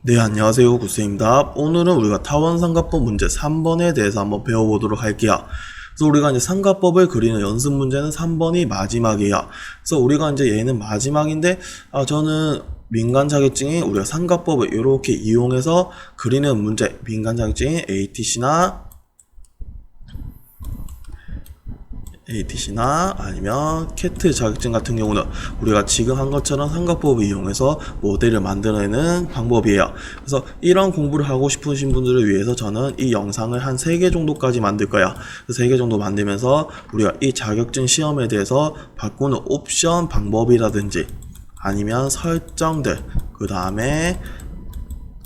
네, 안녕하세요. 구스입니다. 오늘은 우리가 타원삼각법 문제 3번에 대해서 한번 배워보도록 할게요. 그래서 우리가 이제 삼각법을 그리는 연습 문제는 3번이 마지막이에요. 그래서 우리가 이제 얘는 마지막인데, 저는 민간 자격증이 우리가 삼각법을 이렇게 이용해서 그리는 문제, 민간 자격증이 ATC나 아니면 CAT 자격증 같은 경우는 우리가 지금 한 것처럼 삼각법을 이용해서 모델을 만들어내는 방법이에요. 그래서 이런 공부를 하고 싶으신 분들을 위해서 저는 이 영상을 한 3개 정도까지 만들 거야. 3개 정도 만들면서 우리가 이 자격증 시험에 대해서 바꾸는 옵션 방법이라든지 아니면 설정들, 그 다음에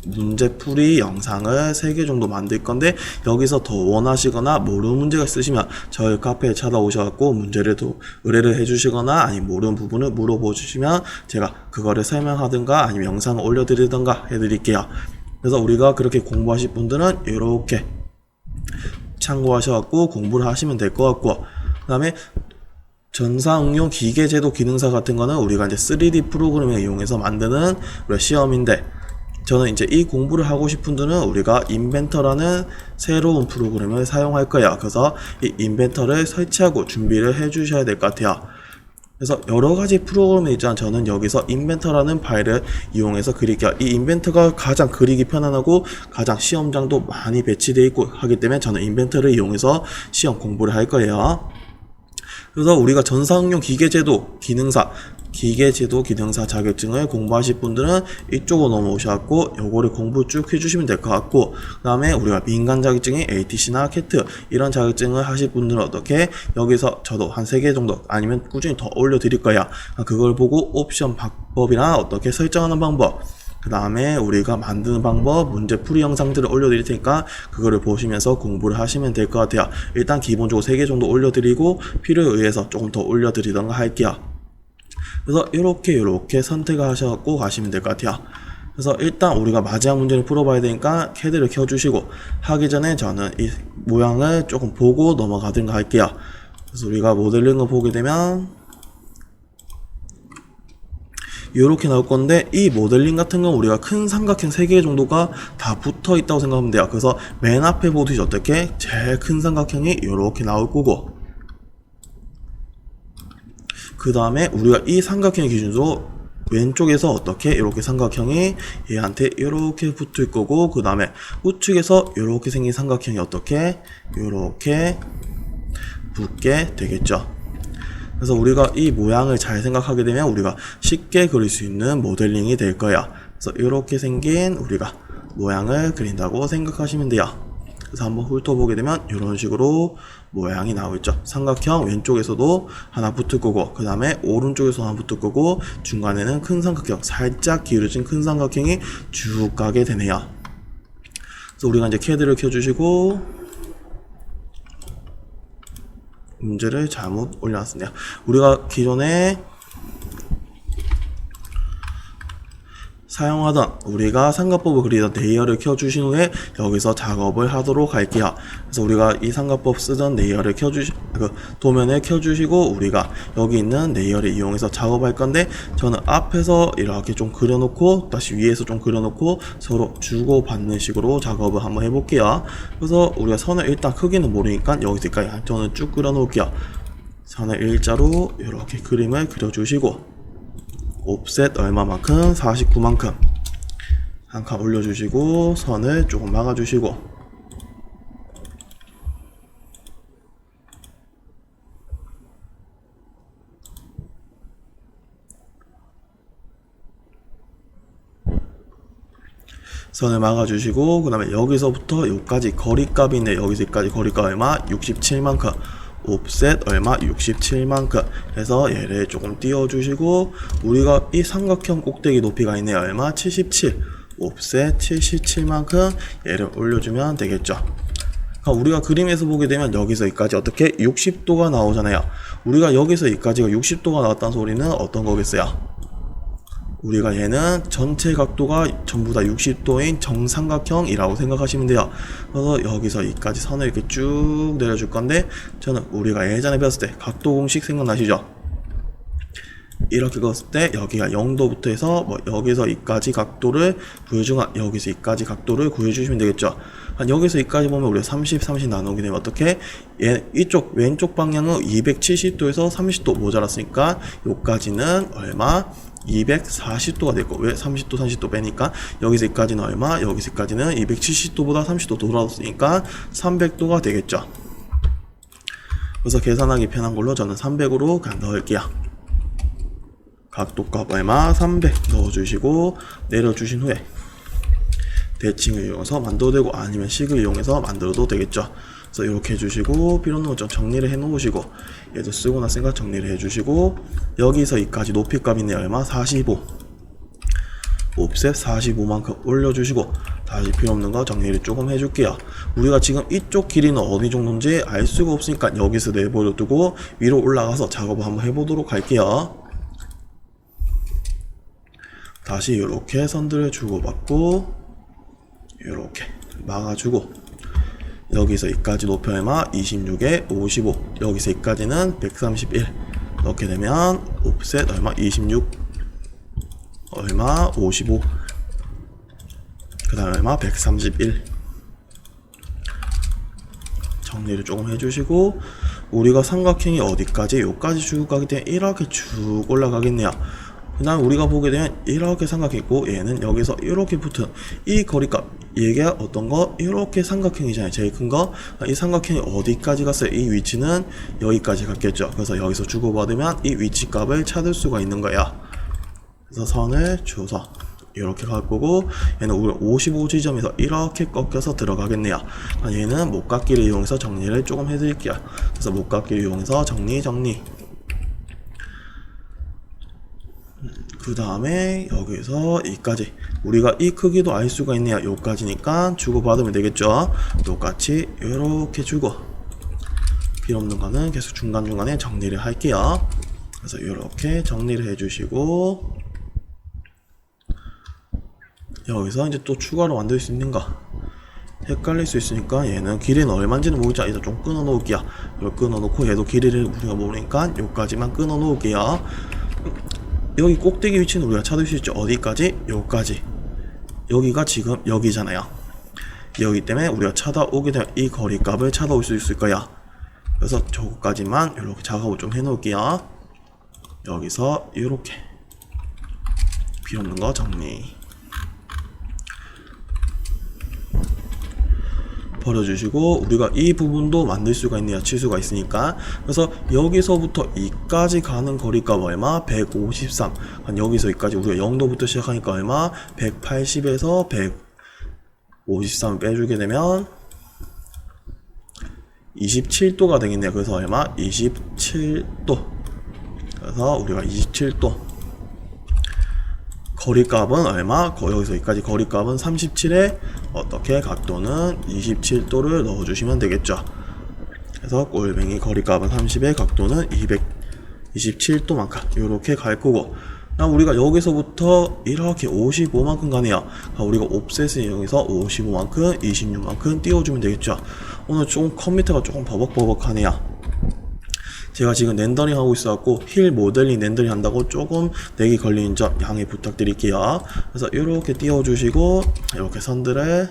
문제풀이 영상을 3개 정도 만들 건데, 여기서 더 원하시거나 모르는 문제가 있으시면 저희 카페에 찾아오셔갖고 문제를 또 의뢰를 해주시거나 아니면 모르는 부분을 물어보 주시면 제가 그거를 설명하든가 아니면 영상을 올려드리든가 해드릴게요. 그래서 우리가 그렇게 공부하실 분들은 이렇게 참고하셔갖고 공부를 하시면 될 것 같고, 그 다음에 전사응용 기계제도 기능사 같은 거는 우리가 이제 3D 프로그램을 이용해서 만드는 우리 시험인데, 저는 이제 이 공부를 하고 싶은 분들은 우리가 인벤터라는 새로운 프로그램을 사용할 거예요. 그래서 이 인벤터를 설치하고 준비를 해 주셔야 될 것 같아요. 그래서 여러 가지 프로그램이 있지만 저는 여기서 인벤터라는 파일을 이용해서 그릴게요. 이 인벤터가 가장 그리기 편안하고 가장 시험장도 많이 배치되어 있고 하기 때문에 저는 인벤터를 이용해서 시험 공부를 할 거예요. 그래서 우리가 전사응용 기계제도 기능사 자격증을 공부하실 분들은 이쪽으로 넘어오셔갖고 요거를 공부 쭉 해주시면 될 것 같고, 그 다음에 우리가 민간 자격증이 ATC나 CAT 이런 자격증을 하실 분들은 어떻게, 여기서 저도 한 3개 정도 아니면 꾸준히 더 올려드릴 거야. 그걸 보고 옵션 방법이나 어떻게 설정하는 방법, 그 다음에 우리가 만드는 방법, 문제풀이 영상들을 올려드릴 테니까 그거를 보시면서 공부를 하시면 될 것 같아요. 일단 기본적으로 3개 정도 올려드리고 필요에 의해서 조금 더 올려드리던가 할게요. 그래서 이렇게 선택을 하셔갖고 가시면 될 것 같아요. 그래서 일단 우리가 마지막 문제를 풀어봐야 되니까 캐드를 켜주시고, 하기 전에 저는 이 모양을 조금 보고 넘어가든가 할게요. 그래서 우리가 모델링을 보게 되면 이렇게 나올 건데, 이 모델링 같은 건 우리가 큰 삼각형 3개 정도가 다 붙어 있다고 생각하면 돼요. 그래서 맨 앞에 보듯이 어떻게 제일 큰 삼각형이 이렇게 나올 거고, 그 다음에 우리가 이 삼각형의 기준으로 왼쪽에서 어떻게 이렇게 삼각형이 얘한테 이렇게 붙을 거고, 그 다음에 우측에서 이렇게 생긴 삼각형이 어떻게 이렇게 붙게 되겠죠. 그래서 우리가 이 모양을 잘 생각하게 되면 우리가 쉽게 그릴 수 있는 모델링이 될 거야. 그래서 이렇게 생긴 우리가 모양을 그린다고 생각하시면 돼요. 그래서 한번 훑어보게 되면 이런 식으로 모양이 나오겠죠. 삼각형 왼쪽에서도 하나 붙을 거고, 그 다음에 오른쪽에서 하나 붙을 거고, 중간에는 큰 삼각형, 살짝 기울어진 큰 삼각형이 쭉 가게 되네요. 그래서 우리가 이제 캐드를 켜주시고, 문제를 잘못 올려놨네요. 우리가 기존에 사용하던 우리가 삼각법을 그리던 레이어를 켜주신 후에 여기서 작업을 하도록 할게요. 그래서 우리가 이 삼각법 쓰던 레이어를 도면을 켜주시고, 우리가 여기 있는 레이어를 이용해서 작업할 건데, 저는 앞에서 이렇게 좀 그려놓고 다시 위에서 좀 그려놓고 서로 주고받는 식으로 작업을 한번 해볼게요. 그래서 우리가 선을 일단 크기는 모르니까 여기서까지 저는 쭉 그려놓을게요. 선을 일자로 이렇게 그림을 그려주시고, 옵셋 얼마만큼? 49만큼 한 칸 올려주시고, 선을 조금 막아주시고, 선을 막아주시고, 그 다음에 여기서부터 여기까지 거리값이 있네. 여기서까지 거리값 얼마? 67만큼. 옵셋 얼마? 67만큼 해서 얘를 조금 띄워주시고, 우리가 이 삼각형 꼭대기 높이가 있네. 얼마? 77. 옵셋 77만큼 얘를 올려주면 되겠죠. 우리가 그림에서 보게 되면 여기서 여기까지 어떻게 60도가 나오잖아요. 우리가 여기서 여기까지가 60도가 나왔다는 소리는 어떤 거겠어요? 우리가 얘는 전체 각도가 전부 다 60도인 정삼각형이라고 생각하시면 돼요. 그래서 여기서 여기까지 선을 이렇게 쭉 내려줄 건데, 저는 우리가 예전에 배웠을 때 각도 공식 생각나시죠? 이렇게 그었을 때 여기가 0도부터 해서 뭐 여기서 이까지 각도를 구해주거나 여기서 이까지 각도를 구해주시면 되겠죠. 한 여기서 이까지 보면 우리가 30, 30 나누게 되면 어떻게? 이쪽 왼쪽 방향은 270도에서 30도 모자랐으니까 요까지는 얼마? 240도가 되고, 왜 30도 30도 빼니까 여기서 여기까지는 얼마? 여기서 여기까지는 270도보다 30도 돌아왔으니까 300도가 되겠죠. 그래서 계산하기 편한 걸로 저는 300으로 그냥 넣을게요. 각도값 얼마? 300 넣어주시고 내려주신 후에 대칭을 이용해서 만들어도 되고 아니면 식을 이용해서 만들어도 되겠죠. 그래서 이렇게 해주시고 필요 없는 거 좀 정리를 해 놓으시고 얘도 쓰고 났으니까 정리를 해주시고 여기서 이까지 높이값이네 얼마? 45 옵셋 45만큼 올려주시고 다시 필요 없는 거 정리를 조금 해줄게요. 우리가 지금 이쪽 길이는 어디 정도인지 알 수가 없으니까 여기서 내버려 두고 위로 올라가서 작업을 한번 해보도록 할게요. 다시 이렇게 선들을 주고받고 이렇게 막아주고 여기서 이까지 높이 얼마? 26에 55 여기서 이까지는 131 넣게 되면 옵셋 얼마? 26 얼마? 55 그 다음에 얼마? 131 정리를 조금 해주시고 우리가 삼각형이 어디까지? 요까지 쭉 가기 때문에 이렇게 쭉 올라가겠네요. 그 다음 우리가 보게 되면 이렇게 삼각형이 있고 얘는 여기서 이렇게 붙은 이 거리값 얘가 어떤 거? 이렇게 삼각형이잖아요. 제일 큰 거. 이 삼각형이 어디까지 갔어요? 이 위치는 여기까지 갔겠죠. 그래서 여기서 주고받으면 이 위치 값을 찾을 수가 있는 거야. 그래서 선을 줘서 이렇게 갈 거고 얘는 우리 55 지점에서 이렇게 꺾여서 들어가겠네요. 얘는 목깎이를 이용해서 정리를 조금 해드릴게요. 그래서 목깎이를 이용해서 정리 그 다음에 여기서 이까지 우리가 이 크기도 알 수가 있네요. 요까지니까 주고받으면 되겠죠. 똑같이 이렇게 주고 필요 없는 거는 계속 중간중간에 정리를 할게요. 그래서 이렇게 정리를 해주시고 여기서 이제 또 추가로 만들 수 있는 거 헷갈릴 수 있으니까 얘는 길이는 얼마인지는 모르겠죠. 일단 좀 끊어 놓을게요. 이걸 끊어 놓고 얘도 길이를 우리가 모르니까 요까지만 끊어 놓을게요. 여기 꼭대기 위치는 우리가 찾을 수 있죠. 어디까지? 여기까지. 여기가 지금 여기잖아요. 여기 때문에 우리가 찾아오게 되면 이 거리값을 찾아올 수 있을 거야. 그래서 저거까지만 이렇게 작업을 좀 해 놓을게요. 여기서 이렇게 필요 없는 거 정리 버려주시고 우리가 이 부분도 만들 수가 있네요. 치수가 있으니까. 그래서 여기서부터 이까지 가는 거리값 얼마? 153. 여기서 이까지 우리가 0도부터 시작하니까 얼마? 180에서 153 빼주게 되면 27도가 되겠네요. 그래서 얼마? 27도. 그래서 우리가 27도 거리값은 얼마? 여기서 여기까지 거리값은 37에 어떻게 각도는 27도를 넣어주시면 되겠죠. 그래서 골뱅이 거리값은 30에 각도는 227도만큼 이렇게 갈 거고 우리가 여기서부터 이렇게 55만큼 가네요. 우리가 옵셋을 이용해서 55만큼 26만큼 띄워주면 되겠죠. 오늘 조금 컴퓨터가 조금 버벅버벅하네요. 제가 지금 렌더링 하고 있어갖고 힐 모델링 렌더링 한다고 조금 렉이 걸리는 점 양해 부탁드릴게요. 그래서 이렇게 띄워주시고 이렇게 선들을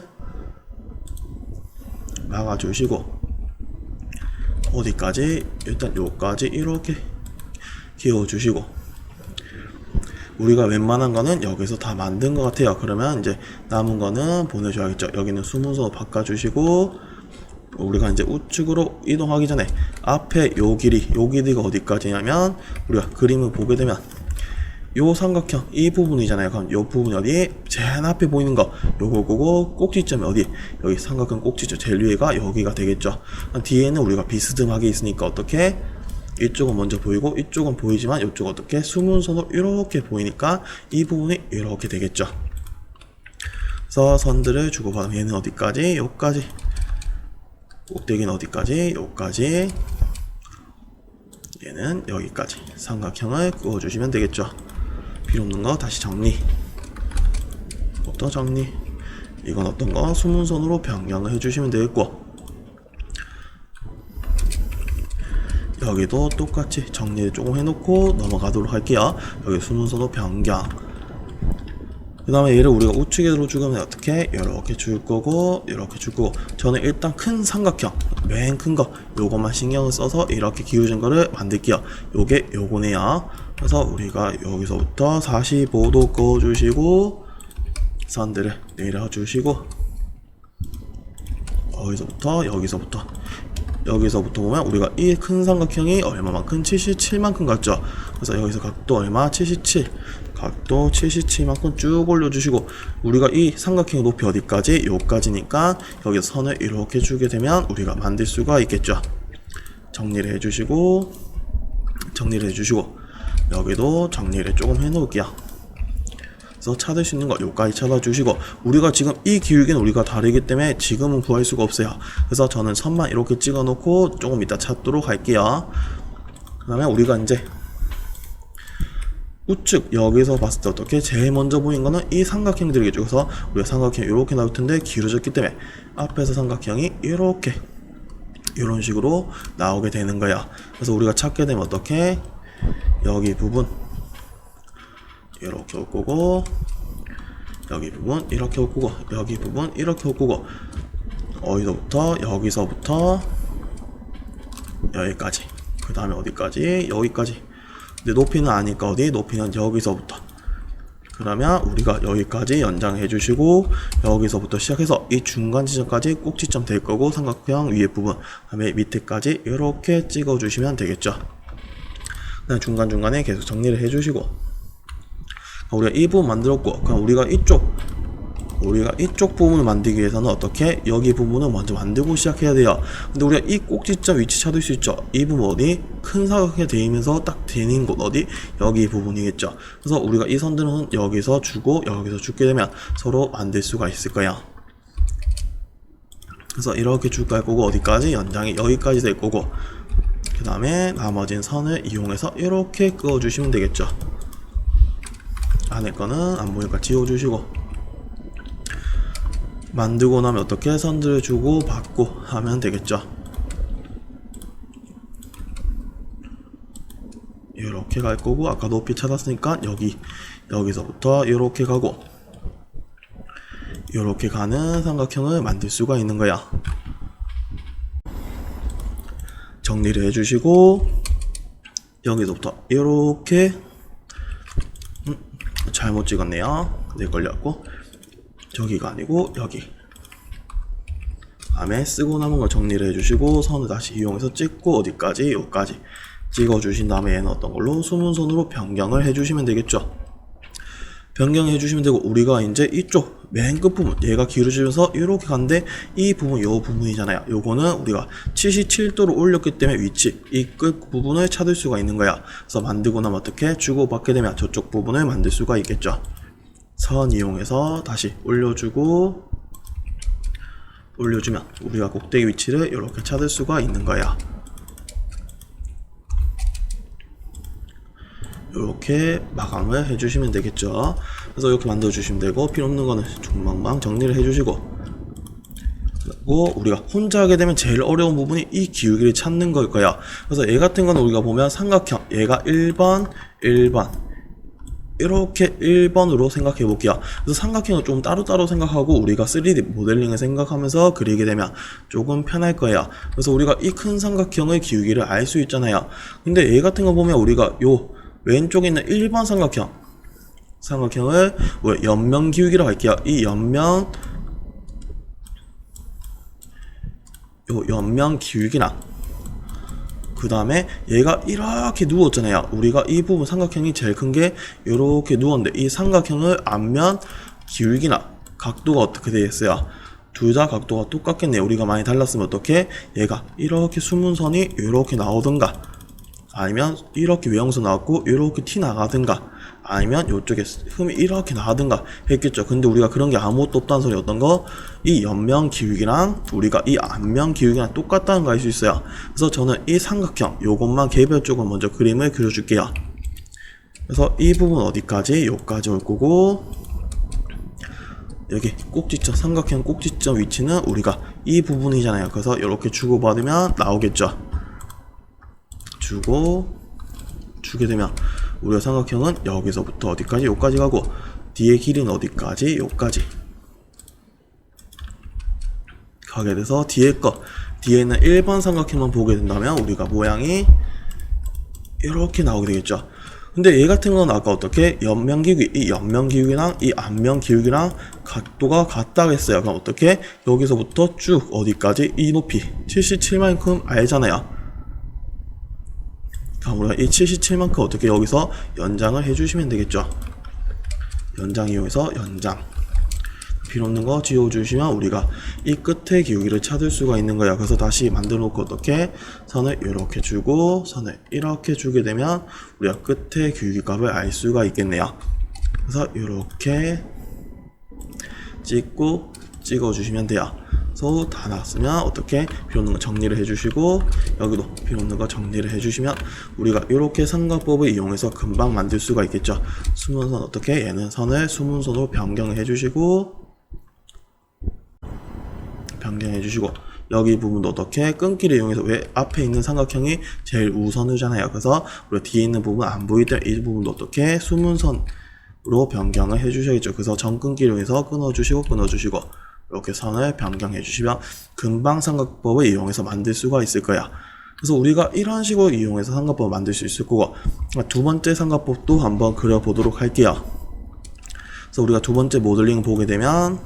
막아주시고 어디까지? 일단 요까지 이렇게 끼워주시고 우리가 웬만한 거는 여기서 다 만든 것 같아요. 그러면 이제 남은 거는 보내줘야겠죠. 여기는 수문서 바꿔주시고 우리가 이제 우측으로 이동하기 전에 앞에 요 길이가 어디까지냐면 우리가 그림을 보게 되면 요 삼각형 이 부분이잖아요. 그럼 요 부분이 어디? 제일 앞에 보이는 거 요거고 꼭지점이 어디? 여기 삼각형 꼭지점 제일 위에가 여기가 되겠죠. 뒤에는 우리가 비스듬하게 있으니까 어떻게? 이쪽은 먼저 보이고 이쪽은 보이지만 이쪽은 어떻게? 수문선으로 이렇게 보이니까 이 부분이 이렇게 되겠죠. 그래서 선들을 주고받으면 얘는 어디까지? 요까지. 꼭대기는 어디까지? 여기까지. 얘는 여기까지 삼각형을 그어주시면 되겠죠. 필요 없는 거 다시 정리. 부터 정리. 이건 어떤 거? 수문선으로 변경을 해주시면 되겠고 여기도 똑같이 정리를 조금 해놓고 넘어가도록 할게요. 여기 수문선호 변경. 그 다음에 얘를 우리가 우측으로 죽으면 어떻게? 이렇게 줄 거고 이렇게 줄 거고, 저는 일단 큰 삼각형 맨 큰 거 요것만 신경을 써서 이렇게 기울어진 거를 만들게요. 요게 요거네요. 그래서 우리가 여기서부터 45도 그어주시고 선들을 내려주시고, 여기서부터 보면 우리가 이 큰 삼각형이 얼마만큼? 77만큼 같죠? 그래서 여기서 각도 얼마? 77. 각도 77만큼 쭉 올려주시고, 우리가 이 삼각형의 높이 어디까지? 요까지니까 여기서 선을 이렇게 주게 되면 우리가 만들 수가 있겠죠. 정리를 해주시고 여기도 정리를 조금 해놓을게요. 그래서 찾을 수 있는 거 요까지 찾아주시고, 우리가 지금 이 기울기는 우리가 다르기 때문에 지금은 구할 수가 없어요. 그래서 저는 선만 이렇게 찍어 놓고 조금 이따 찾도록 할게요. 그 다음에 우리가 이제 우측 여기서 봤을 때 어떻게? 제일 먼저 보인 거는 이 삼각형들이겠죠. 그래서 우리가 삼각형이 이렇게 나올 텐데 길어졌기 때문에 앞에서 삼각형이 이렇게 이런 식으로 나오게 되는 거야. 그래서 우리가 찾게 되면 어떻게? 여기 부분 이렇게 올 거고, 여기 부분 이렇게 올 거고, 여기 부분 이렇게 올 거고, 여기서부터 여기까지, 그 다음에 어디까지? 여기까지. 근데 높이는 아니까 어디? 높이는 여기서부터. 그러면 우리가 여기까지 연장해 주시고, 여기서부터 시작해서 이 중간 지점까지 꼭지점 될 거고, 삼각형 위에 부분, 그 다음에 밑에까지 이렇게 찍어 주시면 되겠죠. 그다음 중간중간에 계속 정리를 해 주시고, 우리가 이 부분 만들었고, 그럼 우리가 이쪽 부분을 만들기 위해서는 어떻게? 여기 부분을 먼저 만들고 시작해야 돼요. 근데 우리가 이 꼭지점 위치 찾을 수 있죠. 이 부분 어디? 큰 사각형에 대이면서 딱 되는 곳 어디? 여기 부분이겠죠. 그래서 우리가 이 선들은 여기서 주고 여기서 죽게 되면 서로 만들 수가 있을 거예요. 그래서 이렇게 줄 거고, 어디까지? 연장이 여기까지 될 거고, 그 다음에 나머진 선을 이용해서 이렇게 그어주시면 되겠죠. 안에 거는 안 보니까 지워주시고, 만들고 나면 어떻게? 선들을 주고 받고 하면 되겠죠. 이렇게 갈 거고, 아까 높이 찾았으니까 여기서부터 이렇게 가고, 이렇게 가는 삼각형을 만들 수가 있는 거야. 정리를 해주시고, 여기서부터 이렇게 잘못 찍었네요. 네, 걸렸고, 저기가 아니고 여기. 다음에 쓰고 남은 걸 정리를 해주시고, 선을 다시 이용해서 찍고, 어디까지? 여기까지 찍어주신 다음에 얘는 어떤 걸로? 수문선으로 변경을 해주시면 되겠죠. 변경해 주시면 되고, 우리가 이제 이쪽 맨 끝 부분 얘가 길어지면서 이렇게 간데, 이 부분 요 부분이잖아요. 요거는 우리가 77도로 올렸기 때문에 위치 이 끝 부분을 찾을 수가 있는 거야. 그래서 만들고 나면 어떻게? 주고받게 되면 저쪽 부분을 만들 수가 있겠죠. 선 이용해서 다시 올려주면 우리가 꼭대기 위치를 이렇게 찾을 수가 있는 거야. 이렇게 마감을 해주시면 되겠죠. 그래서 이렇게 만들어 주시면 되고, 필요 없는 거는 중방방 정리를 해주시고, 그리고 우리가 혼자 하게 되면 제일 어려운 부분이 이 기울기를 찾는 걸 거야. 그래서 얘 같은 거는 우리가 보면 삼각형, 얘가 1번 이렇게 1번으로 생각해 볼게요. 그래서 삼각형을 좀 따로따로 생각하고 우리가 3D 모델링을 생각하면서 그리게 되면 조금 편할 거예요. 그래서 우리가 이 큰 삼각형의 기울기를 알 수 있잖아요. 근데 얘 같은 거 보면 우리가 요 왼쪽에 있는 1번 삼각형을 옆면 기울기라고 할게요. 이 옆면 기울기나, 그 다음에 얘가 이렇게 누웠잖아요. 우리가 이 부분 삼각형이 제일 큰 게 이렇게 누웠는데, 이 삼각형을 앞면 기울기나 각도가 어떻게 되겠어요? 둘 다 각도가 똑같겠네요. 우리가 많이 달랐으면 어떻게? 얘가 이렇게 수문선이 이렇게 나오든가, 아니면 이렇게 외형선 나왔고 이렇게 티 나가든가, 아니면 이쪽에 흠이 이렇게 나가든가 했겠죠. 근데 우리가 그런 게 아무것도 없다는 소리. 어떤 거? 이 옆면 기울기랑 우리가 이 앞면 기울기랑 똑같다는 거 알 수 있어요. 그래서 저는 이 삼각형 요것만 개별적으로 먼저 그림을 그려줄게요. 그래서 이 부분 어디까지? 여기까지 올 거고, 여기 꼭지점, 삼각형 꼭지점 위치는 우리가 이 부분이잖아요. 그래서 이렇게 주고받으면 나오겠죠. 주게 되면 우리가 삼각형은 여기서부터 어디까지? 여기까지 가고 뒤의 길이는 어디까지? 여기까지 가게 돼서 뒤에 있는 1번 삼각형만 보게 된다면 우리가 모양이 이렇게 나오게 되겠죠. 근데 얘 같은 건 아까 어떻게 옆면기울기, 이 옆면기울기랑 이 앞면기울기랑 각도가 같다고 했어요. 그럼 어떻게 여기서부터 쭉 어디까지? 이 높이 77만큼 알잖아요. 그럼 우리가 이 77만큼 어떻게 여기서 연장을 해주시면 되겠죠. 연장 이용해서 연장 필요 없는 거 지워주시면 우리가 이 끝에 기울기를 찾을 수가 있는 거야. 그래서 다시 만들어 놓고 어떻게 선을 이렇게 주고 선을 이렇게 주게 되면 우리가 끝에 기울기 값을 알 수가 있겠네요. 그래서 이렇게 찍고 찍어주시면 돼요. 그래서 다 나왔으면 어떻게 필요 없는 거 정리를 해주시고 여기도 필요 없는 거 정리를 해주시면 우리가 이렇게 삼각법을 이용해서 금방 만들 수가 있겠죠. 수문선 어떻게 얘는 선을 수문선으로 변경을 해주시고 여기 부분도 어떻게 끊기를 이용해서 왜 앞에 있는 삼각형이 제일 우선이잖아요. 그래서 우리가 뒤에 있는 부분 안 보일 때 이 부분도 어떻게 수문선으로 변경을 해주셔야겠죠. 그래서 전 끊기를 이용해서 끊어주시고 이렇게 선을 변경해 주시면 금방 삼각법을 이용해서 만들 수가 있을 거야. 그래서 우리가 이런 식으로 이용해서 삼각법을 만들 수 있을 거고 두 번째 삼각법도 한번 그려보도록 할게요. 그래서 우리가 두 번째 모델링을 보게 되면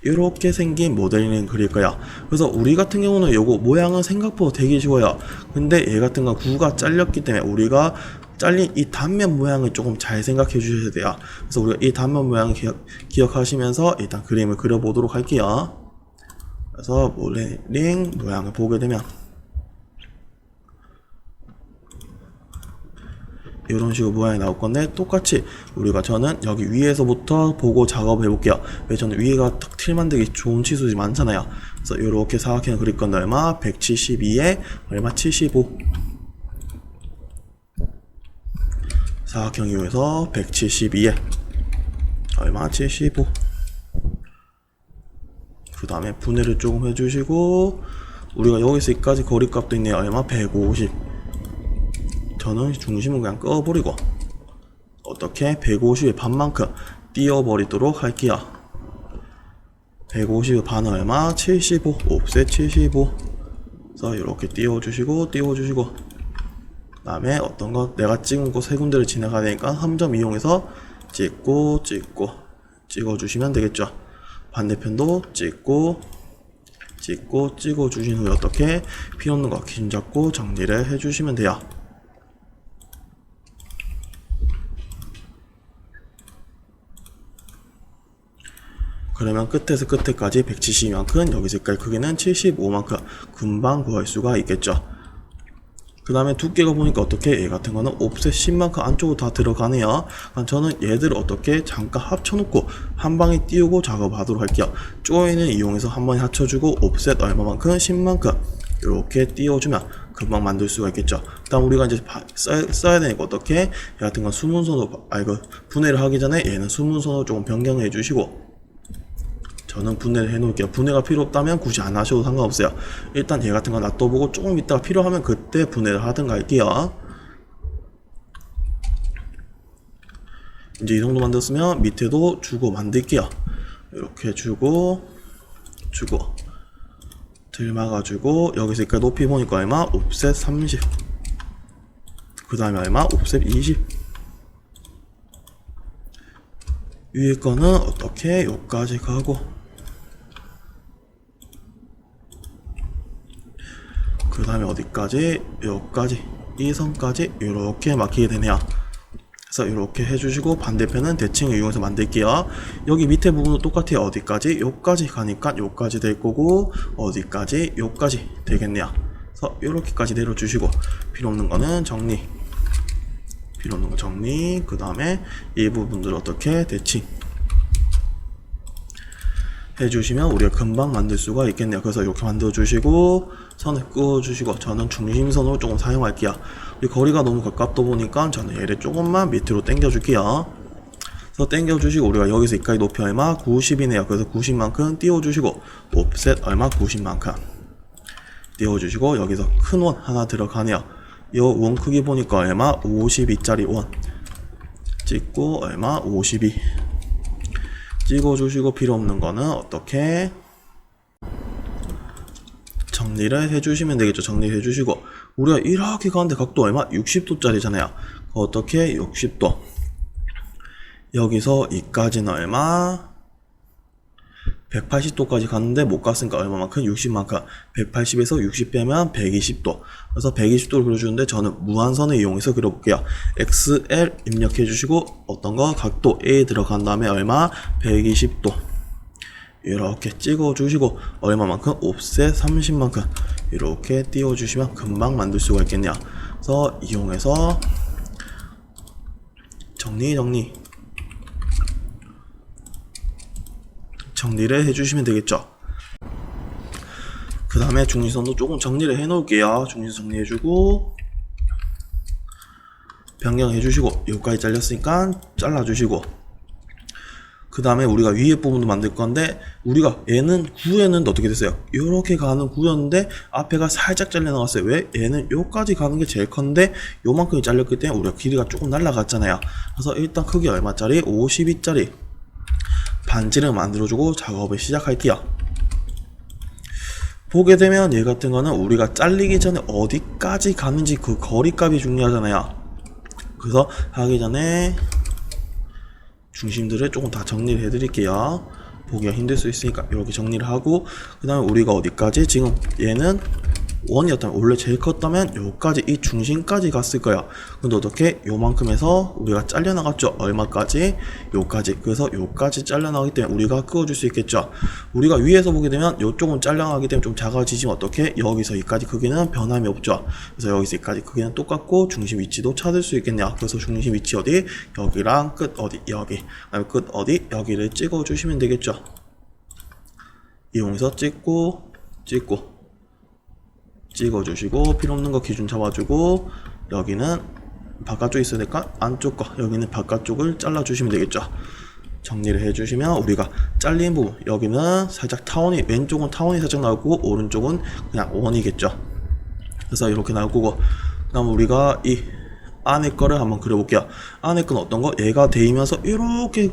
이렇게 생긴 모델링을 그릴 거야. 그래서 우리 같은 경우는 요거 모양은 생각보다 되게 쉬워요. 근데 얘 같은 건 구가 잘렸기 때문에 우리가 잘린 이 단면 모양을 조금 잘 생각해 주셔야 돼요. 그래서 우리가 이 단면 모양을 기억하시면서 일단 그림을 그려보도록 할게요. 그래서 모델링 모양을 보게 되면 이런 식으로 모양이 나올 건데 똑같이 우리가 저는 여기 위에서부터 보고 작업해 볼게요. 왜 저는 위에가 탁 틀 만들기 좋은 치수들이 많잖아요. 그래서 이렇게 사각형을 그릴 건데 얼마? 172에 얼마? 75 사각형 이용해서 172에 얼마? 75 그 다음에 분해를 조금 해주시고 우리가 여기서 여기까지 거리값도 있네요. 얼마? 150 저는 중심을 그냥 꺼버리고 어떻게 150의 반만큼 띄워버리도록 할게요. 150의 반은 얼마? 75 옵셋 75 그래서 이렇게 띄워주시고 그 다음에 어떤 거 내가 찍은 곳 세 군데를 지나가야 되니까 함점 이용해서 찍어주시면 되겠죠. 반대편도 찍어주신 후에 어떻게 필요 없는 거 기준 잡고 정리를 해주시면 돼요. 그러면 끝에서 끝에까지 172만큼 여기서 여기까지 크기는 75만큼 금방 구할 수가 있겠죠. 그 다음에 두께가 보니까 어떻게 얘 같은 거는 옵셋 10만큼 안쪽으로 다 들어가네요. 저는 얘들을 어떻게 잠깐 합쳐놓고 한 방에 띄우고 작업하도록 할게요. 조인을 이용해서 한 번에 합쳐주고 옵셋 얼마만큼 10만큼 이렇게 띄워주면 금방 만들 수가 있겠죠. 다음 우리가 이제 써야 되니까 어떻게 얘 같은 건 수문선으로 분해를 하기 전에 얘는 수문선으로 조금 변경해 주시고 저는 분해를 해 놓을게요. 분해가 필요 없다면 굳이 안 하셔도 상관없어요. 일단 얘 같은 거 놔둬보고 조금 있다가 필요하면 그때 분해를 하든가 할게요. 이제 이 정도 만들었으면 밑에도 주고 만들게요. 이렇게 주고 들막아주고 여기서 여기까지 높이 보니까 얼마? 옵셋 30 그 다음에 얼마? 옵셋 20 위에 거는 어떻게 여기까지 가고 그 다음에 어디까지? 여기까지 이 선까지 이렇게 막히게 되네요. 그래서 이렇게 해주시고 반대편은 대칭을 이용해서 만들게요. 여기 밑에 부분도 똑같아요. 어디까지? 여기까지 가니까 여기까지 될 거고 어디까지? 여기까지 되겠네요. 그래서 이렇게까지 내려주시고 필요 없는 거는 정리 그 다음에 이 부분들 어떻게 대칭 해주시면 우리가 금방 만들 수가 있겠네요. 그래서 이렇게 만들어주시고 선을 끄어주시고 저는 중심선으로 조금 사용할게요. 이 거리가 너무 가깝다 보니까 저는 얘를 조금만 밑으로 당겨줄게요. 그래서 당겨주시고 우리가 여기서 여기까지 높이 얼마? 90이네요. 그래서 90만큼 띄워주시고 옵셋 얼마? 90만큼 띄워주시고 여기서 큰 원 하나 들어가네요. 이 원 크기 보니까 얼마? 52짜리 원 찍고 얼마? 52 찍어주시고 필요 없는 거는 어떻게 정리를 해주시면 되겠죠. 정리해 주시고 우리가 이렇게 가는데 각도 얼마? 60도짜리잖아요. 어떻게 60도 여기서 이까지는 얼마? 180도까지 갔는데 못 갔으니까 얼마만큼? 60만큼 180에서 60 빼면 120도 그래서 120도를 그려주는데 저는 무한선을 이용해서 그려볼게요. XL 입력해 주시고 어떤 거? 각도 A 들어간 다음에 얼마? 120도 이렇게 찍어 주시고 얼마만큼? 옵셋 30만큼 이렇게 띄워 주시면 금방 만들 수가 있겠네요. 그래서 이용해서 정리를 해주시면 되겠죠. 그 다음에 중심선도 조금 정리를 해 놓을게요. 중심선 정리해주고 변경해주시고 여기까지 잘렸으니까 잘라주시고 그 다음에 우리가 위에 부분도 만들 건데 우리가 얘는 구였는데 어떻게 됐어요? 이렇게 가는 구였는데 앞에가 살짝 잘려 나갔어요. 왜? 얘는 요까지 가는 게 제일 큰데 요만큼이 잘렸기 때문에 우리가 길이가 조금 날라갔잖아요. 그래서 일단 크기 얼마짜리? 52짜리 반지를 만들어주고 작업을 시작할게요. 보게 되면 얘 같은 거는 우리가 잘리기 전에 어디까지 가는지 그 거리값이 중요하잖아요. 그래서 하기 전에 중심들을 조금 다 정리를 해드릴게요. 보기가 힘들 수 있으니까 이렇게 정리를 하고 그 다음에 우리가 어디까지 지금 얘는 원이었다면 원래 제일 컸다면 요까지 이 중심까지 갔을 거야. 근데 어떻게 요만큼 해서 우리가 잘려나갔죠. 얼마까지? 요까지. 그래서 요까지 잘려나가기 때문에 우리가 그어줄 수 있겠죠. 우리가 위에서 보게 되면 요쪽은 잘려나가기 때문에 좀 작아지지만 어떻게? 여기서 여기까지 크기는 변함이 없죠. 그래서 여기서 여기까지 크기는 똑같고 중심 위치도 찾을 수 있겠냐. 그래서 중심 위치 어디? 여기랑 끝 어디? 여기. 그다음에 끝 어디? 여기를 찍어 주시면 되겠죠. 이용해서 찍어주시고 필요 없는 거 기준 잡아주고 여기는 바깥쪽 있어야 될까? 안쪽 거 여기는 바깥쪽을 잘라주시면 되겠죠. 정리를 해주시면 우리가 잘린 부분 여기는 살짝 타원이 왼쪽은 타원이 살짝 나오고 오른쪽은 그냥 원이겠죠. 그래서 이렇게 나오고 그 다음 우리가 이 안에 거를 한번 그려볼게요. 안에 건 어떤 거? 얘가 데이면서 이렇게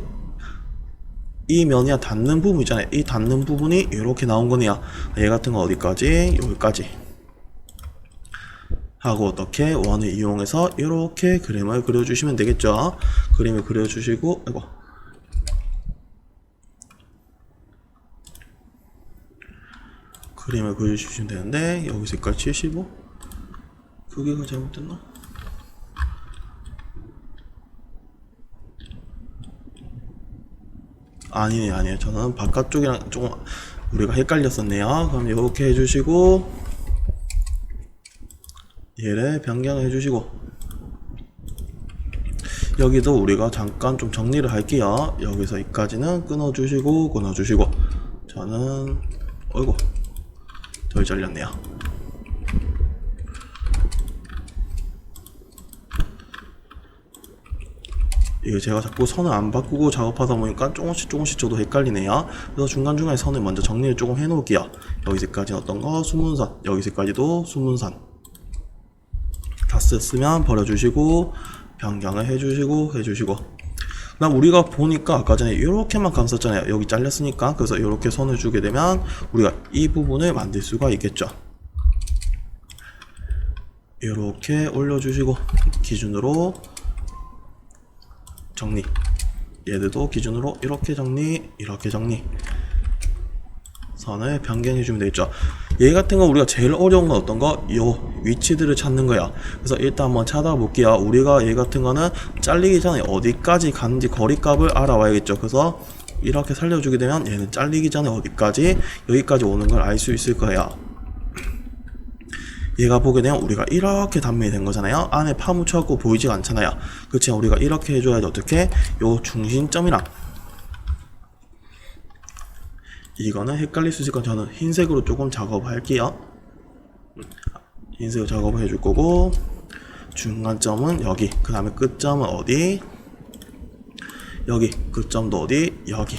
이 면이야 닿는 부분 있잖아요. 이 닿는 부분이 이렇게 나온 거네요. 얘 같은 거 어디까지? 여기까지 하고 어떻게 원을 이용해서 이렇게 그림을 그려주시면 되겠죠. 그림을 그려주시고 그림을 그려주시면 되는데 여기 색깔 75 크기가 잘못됐나? 아니에요. 저는 바깥쪽이랑 조금 우리가 헷갈렸었네요. 그럼 이렇게 해주시고 얘를 변경해 주시고 여기도 우리가 잠깐 좀 정리를 할게요. 여기서 여기까지는 끊어주시고 저는 어이구 덜 잘렸네요. 이게 제가 자꾸 선을 안 바꾸고 작업하다 보니까 조금씩 저도 헷갈리네요. 그래서 중간중간에 선을 먼저 정리를 조금 해 놓을게요. 여기서까지 어떤 거? 수문선. 여기서까지도 수문선. 다 썼으면 버려주시고 변경을 해주시고 그다음 우리가 보니까 아까 전에 이렇게만 감쌌잖아요. 여기 잘렸으니까. 그래서 이렇게 선을 주게 되면 우리가 이 부분을 만들 수가 있겠죠. 이렇게 올려주시고 기준으로 정리, 얘들도 기준으로 이렇게 정리 선을 변경해주면 되겠죠. 얘 같은 거 우리가 제일 어려운 건 어떤 거? 요 위치들을 찾는 거야. 그래서 일단 한번 찾아볼게요. 우리가 얘 같은 거는 잘리기 전에 어디까지 갔는지 거리값을 알아와야겠죠. 그래서 이렇게 살려주게 되면 얘는 잘리기 전에 어디까지 여기까지 오는 걸 알 수 있을 거예요. 얘가 보게 되면 우리가 이렇게 단면이 된 거잖아요. 안에 파묻혀갖고 보이지가 않잖아요. 그렇지만 우리가 이렇게 해줘야지. 어떻게? 요 중심점이랑 이거는 헷갈릴 수 있으니까 저는 흰색으로 조금 작업을 할게요. 흰색으로 작업을 해줄 거고 중간점은 여기, 그 다음에 끝점은 어디? 여기, 끝점도 어디? 여기.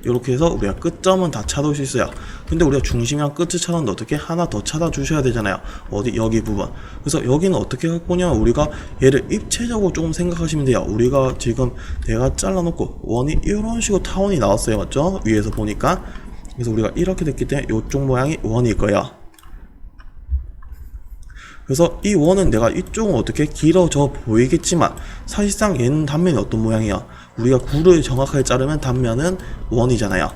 이렇게 해서 우리가 끝점은 다 찾을 수 있어요. 근데 우리가 중심이랑 끝을 찾았는데 어떻게 하나 더 찾아주셔야 되잖아요. 어디 여기 부분. 그래서 여기는 어떻게 할 거냐면 우리가 얘를 입체적으로 조금 생각하시면 돼요. 우리가 지금 내가 잘라놓고 원이 이런 식으로 타원이 나왔어요. 맞죠? 위에서 보니까. 그래서 우리가 이렇게 됐기 때문에 이쪽 모양이 원일 거예요. 그래서 이 원은 내가 이쪽은 어떻게 길어져 보이겠지만 사실상 얘는 단면이 어떤 모양이야? 우리가 구를 정확하게 자르면 단면은 원이잖아요.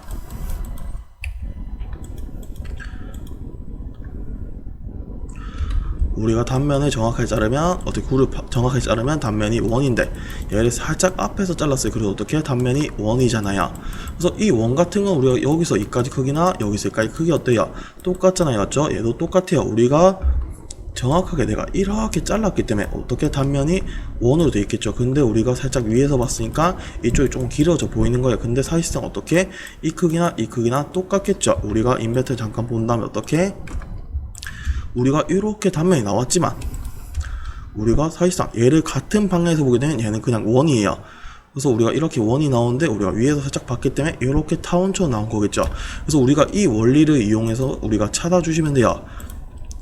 우리가 단면을 정확하게 자르면 어떻게 구를 정확하게 자르면 단면이 원인데 얘를 살짝 앞에서 잘랐어요. 그래서 어떻게 단면이 원이잖아요. 그래서 이 원 같은 건 우리가 여기서 이까지 크기나 여기서 여기까지 크기 어때요? 똑같잖아요. 맞죠? 얘도 똑같아요. 우리가 정확하게 내가 이렇게 잘랐기 때문에 어떻게 단면이 원으로 되어 있겠죠. 근데 우리가 살짝 위에서 봤으니까 이쪽이 조금 길어져 보이는 거예요. 근데 사실상 어떻게 이 크기나 똑같겠죠. 우리가 인벤토리 잠깐 본 다음에 어떻게 우리가 이렇게 단면이 나왔지만 우리가 사실상 얘를 같은 방향에서 보게 되면 얘는 그냥 원이에요. 그래서 우리가 이렇게 원이 나오는데 우리가 위에서 살짝 봤기 때문에 이렇게 타원처럼 나온 거겠죠. 그래서 우리가 이 원리를 이용해서 우리가 찾아주시면 돼요.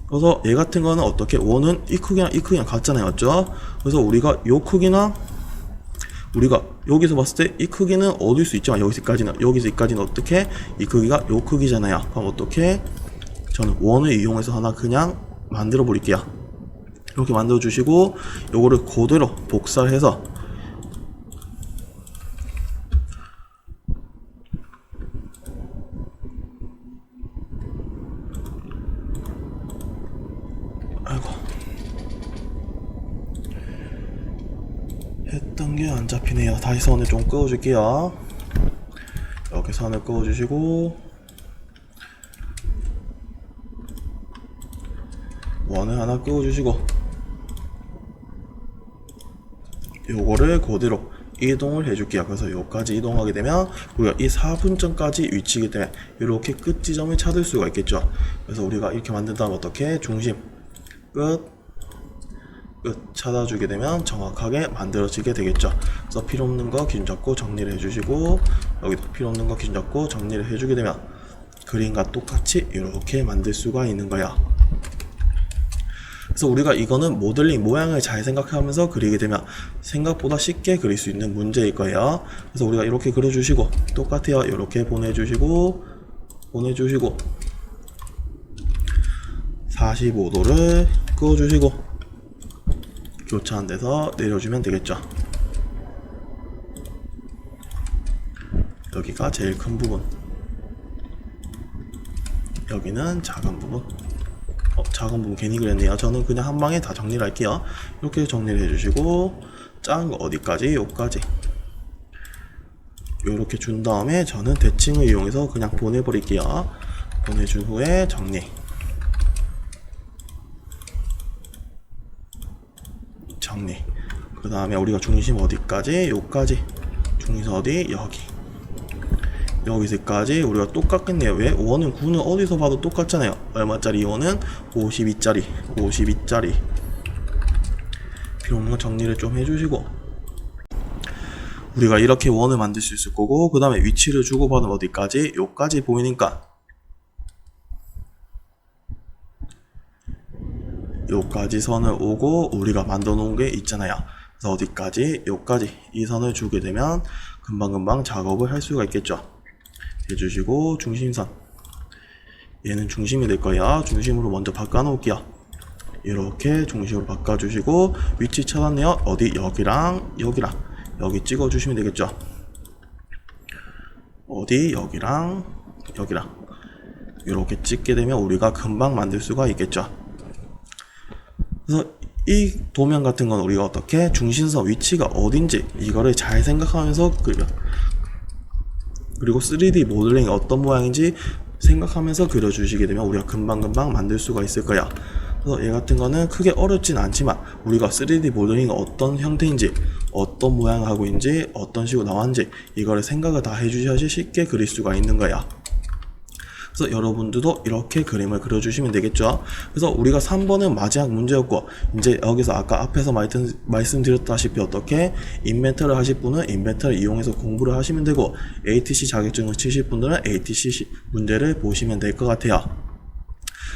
그래서 얘 같은 거는 어떻게 원은 이 크기랑 같잖아요. 맞죠? 그래서 우리가 요 크기나 우리가 여기서 봤을 때 이 크기는 얻을 수 있지만 여기서 여기까지는 어떻게 이 크기가 요 크기잖아요. 그럼 어떻게 저는 원을 이용해서 하나 그냥 만들어 버릴게요. 이렇게 만들어 주시고 요거를 그대로 복사해서 아이고 했던 게 안 잡히네요. 다시 선을 좀 그어 줄게요. 이렇게 선을 그어 주시고 원을 하나 그어 주시고 요거를 그대로 이동을 해줄게요. 그래서 여기까지 이동하게 되면 우리가 이 4분점까지 위치이기 때문에 이렇게 끝 지점을 찾을 수가 있겠죠. 그래서 우리가 이렇게 만든 다음 어떻게 중심 끝 찾아주게 되면 정확하게 만들어지게 되겠죠. 그래서 필요 없는 거 기준 잡고 정리를 해주시고 여기도 필요 없는 거 기준 잡고 정리를 해주게 되면 그림과 똑같이 이렇게 만들 수가 있는 거야. 그래서 우리가 이거는 모델링 모양을 잘 생각하면서 그리게 되면 생각보다 쉽게 그릴 수 있는 문제일 거예요. 그래서 우리가 이렇게 그려주시고 똑같아요. 이렇게 보내주시고 45도를 그어주시고 교차한 데서 내려주면 되겠죠. 여기가 제일 큰 부분, 여기는 작은 부분. 작은 부분 괜히 그랬네요. 저는 그냥 한 방에 다 정리를 할게요. 이렇게 정리를 해주시고 작은 거 어디까지? 요까지 요렇게 준 다음에 저는 대칭을 이용해서 그냥 보내버릴게요. 보내준 후에 정리, 그 다음에 우리가 중심 어디까지? 요까지. 중심 어디? 여기서까지 우리가 똑같겠네요. 왜? 5는 9는 어디서 봐도 똑같잖아요. 얼마짜리 2원은 52짜리 필요 없는 거 정리를 좀 해주시고 우리가 이렇게 원을 만들 수 있을 거고 그 다음에 위치를 주고받으면 어디까지? 요까지 보이니까 요까지 선을 오고 우리가 만들어 놓은 게 있잖아요. 그래서 어디까지? 요까지 이 선을 주게 되면 금방금방 작업을 할 수가 있겠죠. 해주시고 중심선 얘는 중심이 될 거예요. 중심으로 먼저 바꿔 놓을게요. 이렇게 중심으로 바꿔주시고 위치 찾았네요. 어디? 여기랑 여기 찍어 주시면 되겠죠. 어디? 여기랑 이렇게 찍게 되면 우리가 금방 만들 수가 있겠죠. 그래서 이 도면 같은 건 우리가 어떻게 중심선 위치가 어딘지 이거를 잘 생각하면서 그리고 3D 모델링이 어떤 모양인지 생각하면서 그려주시게 되면 우리가 금방금방 만들 수가 있을 거야. 그래서 얘 같은 거는 크게 어렵진 않지만 우리가 3D 모델링이 어떤 형태인지 어떤 모양을 하고 있는지 어떤 식으로 나왔는지 이거를 생각을 다 해주셔야지 쉽게 그릴 수가 있는 거야. 그래서 여러분들도 이렇게 그림을 그려주시면 되겠죠. 그래서 우리가 3번은 마지막 문제였고, 이제 여기서 아까 앞에서 말씀드렸다시피 어떻게 인벤터를 하실 분은 인벤터를 이용해서 공부를 하시면 되고, ATC 자격증을 치실 분들은 ATC 문제를 보시면 될 것 같아요.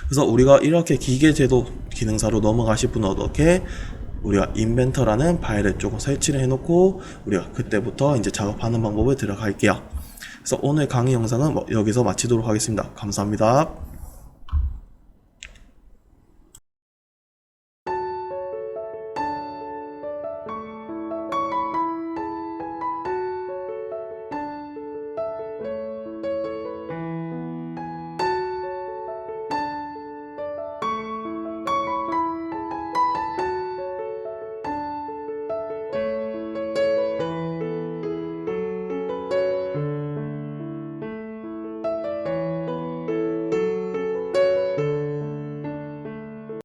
그래서 우리가 이렇게 기계제도 기능사로 넘어가실 분은 어떻게 우리가 인벤터라는 파일을 조금 설치를 해놓고 우리가 그때부터 이제 작업하는 방법을 들어갈게요. 그래서 오늘 강의 영상은 여기서 마치도록 하겠습니다. 감사합니다.